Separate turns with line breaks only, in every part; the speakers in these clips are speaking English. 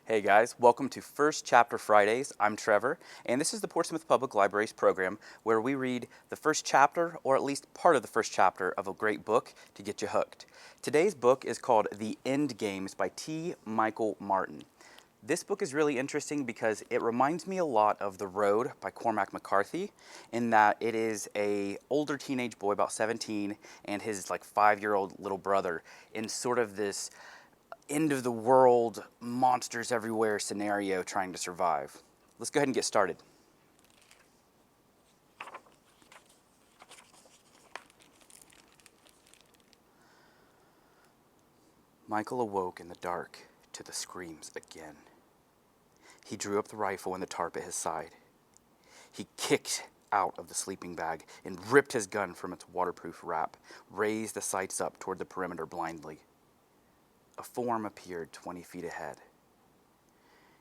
Hey guys, welcome to First Chapter Fridays. I'm Trevor, and this is the Portsmouth Public Library's program where we read the first chapter, or at least part of the first chapter, of a great book to get you hooked. Today's book is called The End Games by T. Michael Martin. This book is really interesting because it reminds me a lot of The Road by Cormac McCarthy, in that it is a older teenage boy, about 17, and his like 5-year-old little brother in sort of this end of the world, monsters everywhere scenario trying to survive. Let's go ahead and get started. Michael awoke in the dark to the screams again. He drew up the rifle and the tarp at his side. He kicked out of the sleeping bag and ripped his gun from its waterproof wrap, raised the sights up toward the perimeter blindly. A form appeared 20 feet ahead.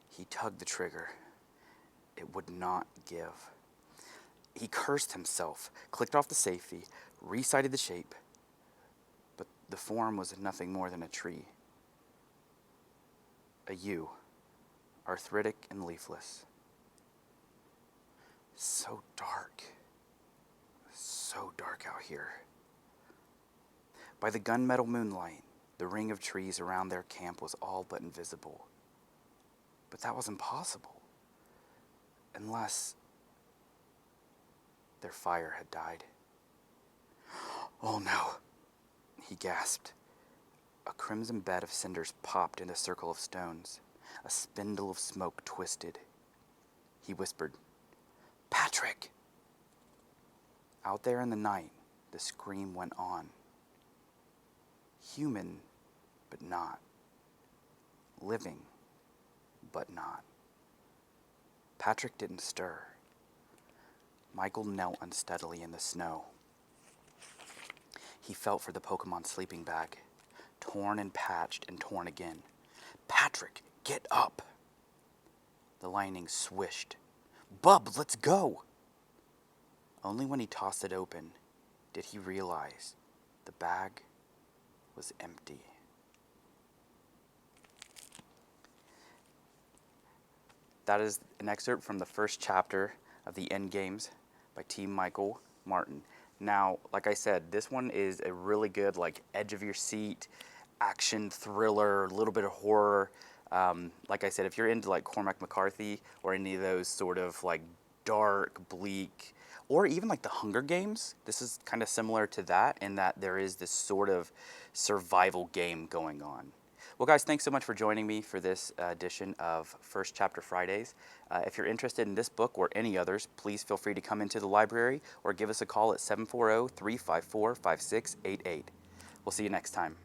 He tugged the trigger. It would not give. He cursed himself, clicked off the safety, resighted the shape, but the form was nothing more than a tree. A yew, arthritic and leafless. So dark out here. By the gunmetal moonlight, the ring of trees around their camp was all but invisible. But that was impossible, unless their fire had died. Oh no, he gasped. A crimson bed of cinders popped in the circle of stones. A spindle of smoke twisted. He whispered, "Patrick!" Out there in the night, the scream went on. Human, but not. Living, but not. Patrick didn't stir. Michael knelt unsteadily in the snow. He felt for the Pokemon sleeping bag, torn and patched and torn again. Patrick, get up! The lining swished. Bub, let's go! Only when he tossed it open did he realize the bag was empty. That is an excerpt from the first chapter of The End Games by T. Michael Martin. Now, like I said, this one is a really good, like, edge of your seat, action thriller, a little bit of horror. Like I said, if you're into like Cormac McCarthy or any of those sort of like dark, bleak, or even like the Hunger Games, this is kind of similar to that in that there is this sort of survival game going on. Well, guys, thanks so much for joining me for this edition of First Chapter Fridays. If you're interested in this book or any others, please feel free to come into the library or give us a call at 740-354-5688. We'll see you next time.